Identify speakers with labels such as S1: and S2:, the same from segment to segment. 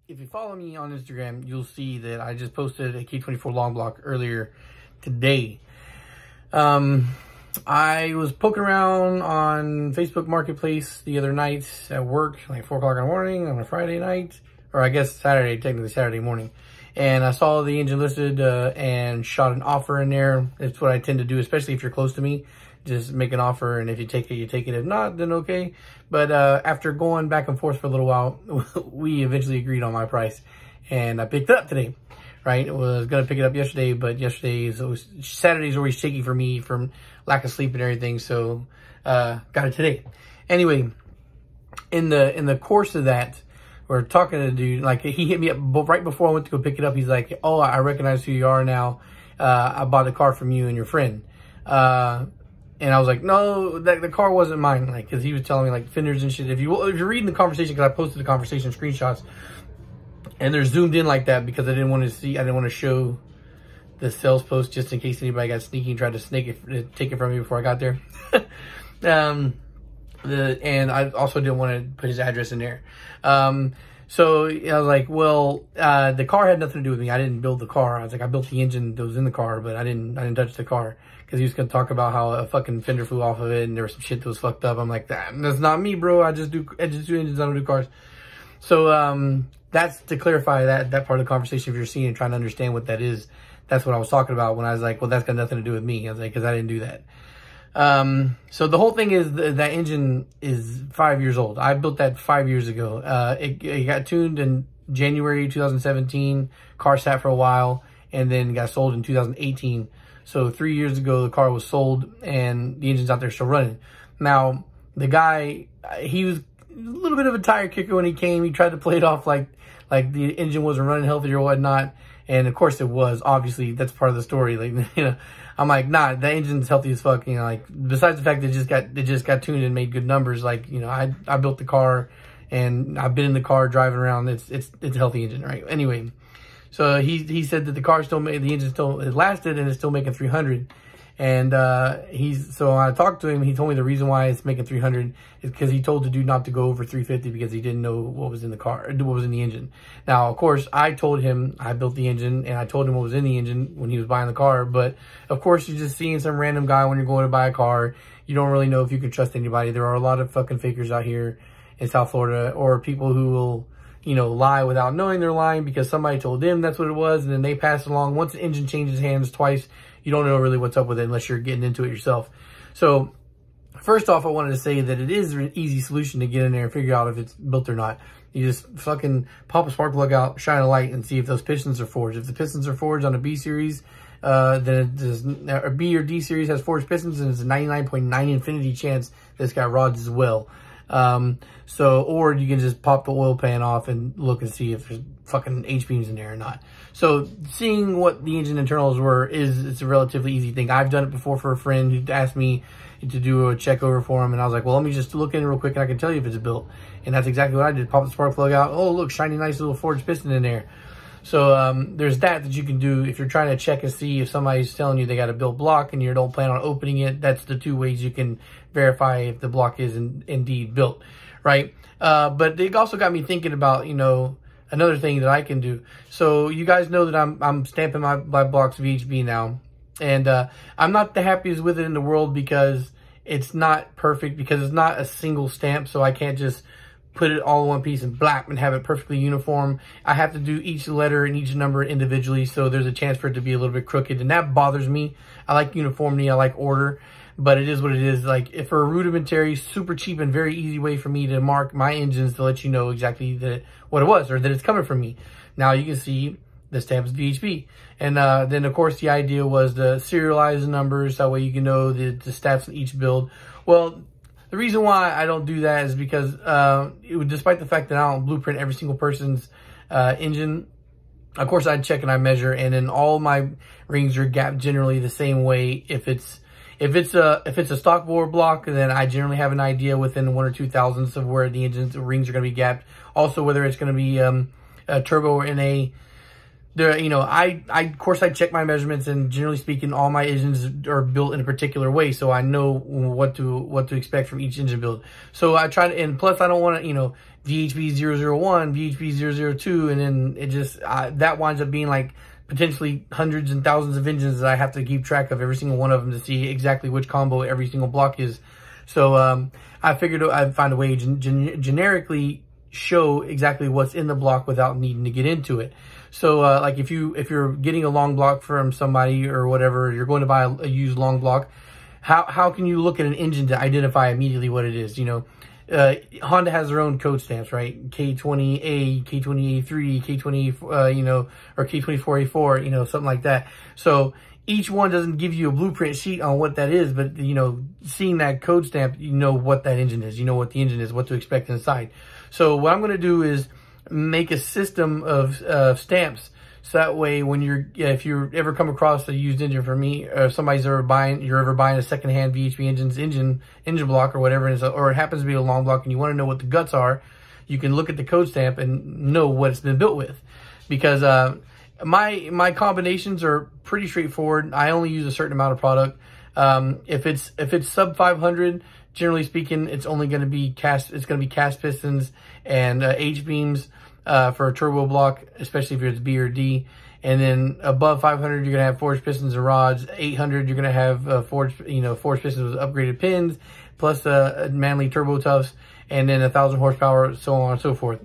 S1: if you follow me on Instagram, you'll see that I just posted a K24 long block earlier today. I was poking around on Facebook Marketplace the other night at work, like 4 o'clock in the morning on a Friday night, or I guess Saturday, technically Saturday morning. And I saw the engine listed and shot an offer in there. It's what I tend to do, especially if you're close to me. Just make an offer, and if you take it, you take it. If not, then okay. But after going back and forth for a little while, we eventually agreed on my price. And I picked it up today, right? I was going to pick it up yesterday, but Saturday's always shaky for me from lack of sleep and everything. So got it today. Anyway, in the course of that, we're talking to the dude. Like, he hit me up right before I went to go pick it up. He's like, "Oh, I recognize who you are now. I bought the car from you and your friend." And I was like, "No, the car wasn't mine." Like, cause he was telling me like fenders and shit. If you're reading the conversation, cause I posted the conversation screenshots, and they're zoomed in like that because I didn't want to show the sales post just in case anybody got sneaky and tried to take it from me before I got there. And I also didn't want to put his address in there. So I was like, well, the car had nothing to do with me. I didn't build the car. I was like, I built the engine that was in the car, but I didn't touch the car. Cause he was going to talk about how a fucking fender flew off of it and there was some shit that was fucked up. I'm like, that's not me, bro. I just do engines. I don't do cars. So, that's to clarify that part of the conversation. If you're seeing and trying to understand what that is, that's what I was talking about when I was like, well, that's got nothing to do with me. I was like, cause I didn't do that. So the whole thing is that engine is 5 years old. I built that 5 years ago. It got tuned in January 2017. Car sat for a while and then got sold in 2018. So 3 years ago, the car was sold and the engine's out there still running. Now, the guy, he was a little bit of a tire kicker when he came. He tried to play it off like the engine wasn't running healthy or whatnot. And of course it was. Obviously, that's part of the story. Like, you know, I'm like, nah, the engine's healthy as fuck. You know, like, besides the fact that it just got tuned and made good numbers. Like, you know, I built the car and I've been in the car driving around. It's a healthy engine, right? Anyway, so he said that the engine still it lasted and it's still making 300. And so I talked to him. He told me the reason why it's making 300 is because he told the dude not to go over 350 because he didn't know what was in the car, what was in the engine. Now, of course, I told him I built the engine and I told him what was in the engine when he was buying the car. But of course, you're just seeing some random guy when you're going to buy a car. You don't really know if you can trust anybody. There are a lot of fucking fakers out here in South Florida, or people who will, you know, lie without knowing they're lying because somebody told them that's what it was. And then they pass it along. Once the engine changes hands twice, you don't know really what's up with it unless you're getting into it yourself. So first off, I wanted to say that it is an easy solution to get in there and figure out if it's built or not. You just fucking pop a spark plug out, shine a light, and see if those pistons are forged. If the pistons are forged on a B series, then a B or D series has forged pistons, and it's a 99.9 infinity chance that it's got rods as well. Or you can just pop the oil pan off and look and see if there's fucking H-beams in there or not. So seeing what the engine internals were it's a relatively easy thing. I've done it before for a friend who asked me to do a check over for him, and I was like, well, let me just look in real quick and I can tell you if it's built. And that's exactly what I did. Pop the spark plug out. Oh, look, shiny, nice little forged piston in there. So there's that you can do if you're trying to check and see if somebody's telling you they got a built block and you don't plan on opening it. That's the two ways you can verify if the block is indeed built, right? But it also got me thinking about, you know, another thing that I can do. So you guys know that I'm stamping my blocks VHB now, and I'm not the happiest with it in the world because it's not perfect, because it's not a single stamp, so I can't just put it all in one piece and blap and have it perfectly uniform. I have to do each letter and each number individually, so there's a chance for it to be a little bit crooked, and that bothers me. I like uniformity, I like order, but it is what it is. Like, if for a rudimentary, super cheap and very easy way for me to mark my engines to let you know exactly what it was, or that it's coming from me. Now you can see the stamp is VHB. And then of course the idea was to serialize the numbers, that way you can know the stats in each build. Well, the reason why I don't do that is because despite the fact that I don't blueprint every single person's engine, of course I check and I measure, and then all my rings are gapped generally the same way. If it's a stock bore block, then I generally have an idea within 1 or 2 thousandths of where the rings are going to be gapped. Also, whether it's going to be a turbo or NA, there, you know, of course I check my measurements, and generally speaking, all my engines are built in a particular way, so I know what to expect from each engine build. So I try to, and plus I don't want to, you know, VHB 001, VHB 002, and then it just, that winds up being like potentially hundreds and thousands of engines that I have to keep track of, every single one of them, to see exactly which combo every single block is. So I figured I'd find a way to generically show exactly what's in the block without needing to get into it. So like if you're getting a long block from somebody or whatever, you're going to buy a used long block, how can you look at an engine to identify immediately what it is? You know, Honda has their own code stamps, right? K20A, K20A3, K20, you know, or K24A4, you know, something like that. So each one doesn't give you a blueprint sheet on what that is, but, you know, seeing that code stamp, you know what that engine is. You know what the engine is, what to expect inside. So what I'm going to do is make a system of stamps. So that way, when if you ever come across a used engine for me, or you're ever buying a secondhand VHB engine block or whatever, or it happens to be a long block, and you want to know what the guts are, you can look at the code stamp and know what it's been built with. Because my combinations are pretty straightforward. I only use a certain amount of product. If it's sub 500, generally speaking, it's only going to be cast pistons and H beams for a turbo block, especially if it's B or D. And then above 500, you're going to have forged pistons and rods. 800, you're going to have forged pistons with upgraded pins, plus Manley turbo tufts, and then 1,000 horsepower, so on and so forth.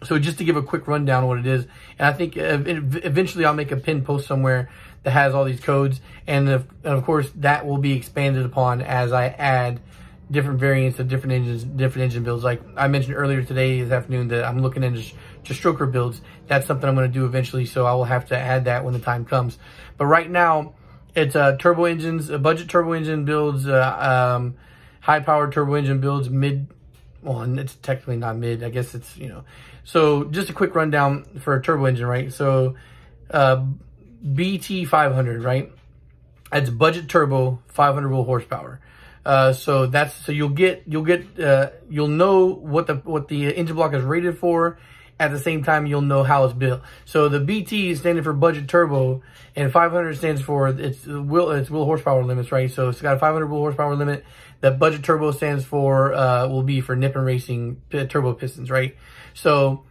S1: So just to give a quick rundown of what it is, and I think eventually I'll make a pin post somewhere that has all these codes, and of course that will be expanded upon as I add different variants of different engines, different engine builds. Like I mentioned earlier today, this afternoon, that I'm looking into just stroker builds. That's something I'm going to do eventually, so I will have to add that when the time comes. But right now, it's turbo engines, budget turbo engine builds, high-powered turbo engine builds, well, and it's technically not mid, I guess it's, you know. So just a quick rundown for a turbo engine, right? So BT 500, right? That's budget turbo, 500 wheel horsepower. So you'll know what the engine block is rated for. At the same time, you'll know how it's built. So the BT is standing for budget turbo, and 500 stands for its wheel horsepower limits, right? So it's got a 500 wheel horsepower limit. The budget turbo stands for will be for Nippon Racing turbo pistons, right? So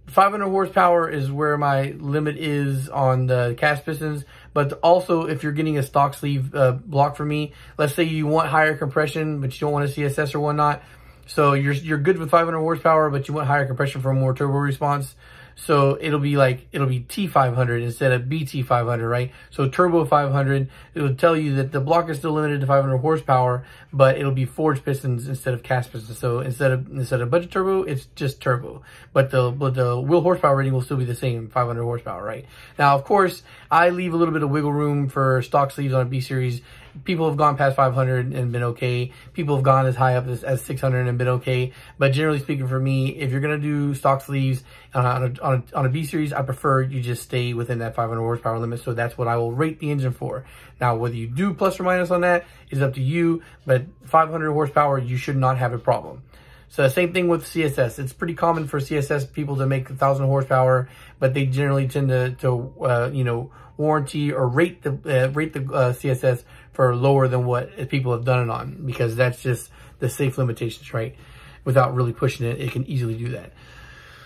S1: 500 horsepower is where my limit is on the cast pistons. But also, if you're getting a stock sleeve block for me, let's say you want higher compression, but you don't want a CSS or whatnot. So you're good with 500 horsepower, but you want higher compression for a more turbo response. So it'll be T500 instead of BT500, right? So turbo 500, it will tell you that the block is still limited to 500 horsepower, but it'll be forged pistons instead of cast pistons. So instead of budget turbo, it's just turbo. But the wheel horsepower rating will still be the same, 500 horsepower, right? Now, of course, I leave a little bit of wiggle room for stock sleeves on a B series. People have gone past 500 and been okay. People have gone as high up as 600 and been okay. But generally speaking, for me, if you're going to do stock sleeves on a B series, I prefer you just stay within that 500 horsepower limit. So that's what I will rate the engine for. Now, whether you do plus or minus on that is up to you. But 500 horsepower, you should not have a problem. So same thing with CSS. It's pretty common for CSS people to make 1,000 horsepower, but they generally tend to warranty or rate the CSS for lower than what people have done it on, because that's just the safe limitations, right? Without really pushing it, it can easily do that.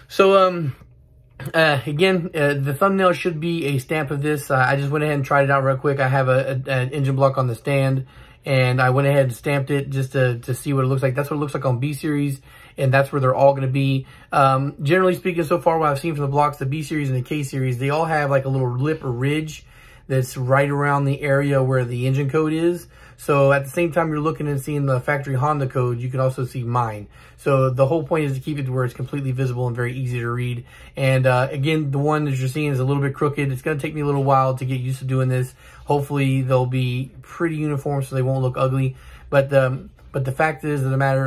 S1: So again, the thumbnail should be a stamp of this. I just went ahead and tried it out real quick. I have an engine block on the stand, and I went ahead and stamped it just to see what it looks like. That's what it looks like on B series, and that's where they're all going to be. Generally speaking, so far what I've seen from the blocks, the B series and the K series, they all have like a little lip or ridge that's right around the area where the engine code is. So at the same time you're looking and seeing the factory Honda code, you can also see mine. So the whole point is to keep it to where it's completely visible and very easy to read. And again, the one that you're seeing is a little bit crooked. It's going to take me a little while to get used to doing this. Hopefully they'll be pretty uniform so they won't look ugly. But But the fact of the matter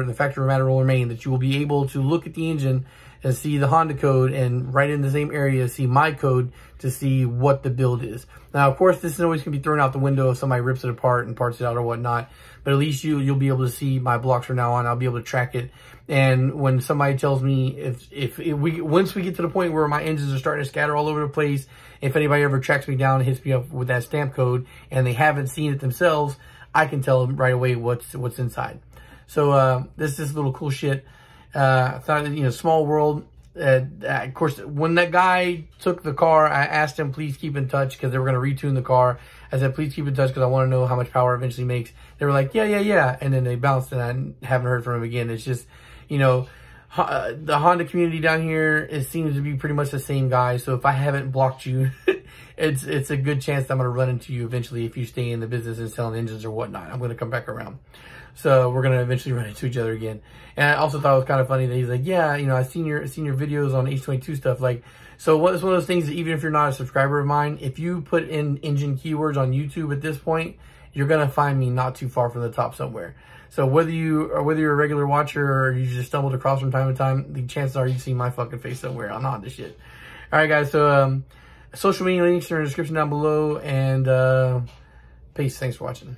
S1: will remain that you will be able to look at the engine and see the Honda code, and right in the same area see my code to see what the build is. Now, of course, this is always going to be thrown out the window if somebody rips it apart and parts it out or whatnot. But at least you'll be able to see my blocks from now on. I'll be able to track it. And when somebody tells me once we get to the point where my engines are starting to scatter all over the place, if anybody ever tracks me down and hits me up with that stamp code and they haven't seen it themselves, I can tell them right away what's inside. So this is little cool shit. I thought, small world. Of course, when that guy took the car, I asked him, please keep in touch, because they were going to retune the car. I said, please keep in touch because I want to know how much power it eventually makes. They were like, yeah. And then they bounced, and I haven't heard from him again. It's just, the Honda community down here, it seems to be pretty much the same guy. So if I haven't blocked you, it's a good chance that I'm going to run into you eventually if you stay in the business and selling engines or whatnot. I'm going to come back around. So we're going to eventually run into each other again. And I also thought it was kind of funny that he's like, yeah, I've seen your videos on H22 stuff. Like, so it's one of those things that even if you're not a subscriber of mine, if you put in engine keywords on YouTube at this point, you're going to find me not too far from the top somewhere. So whether you're a regular watcher or you just stumbled across from time to time, the chances are you see my fucking face somewhere on Honda shit. All right, guys. So social media links are in the description down below, and peace. Thanks for watching.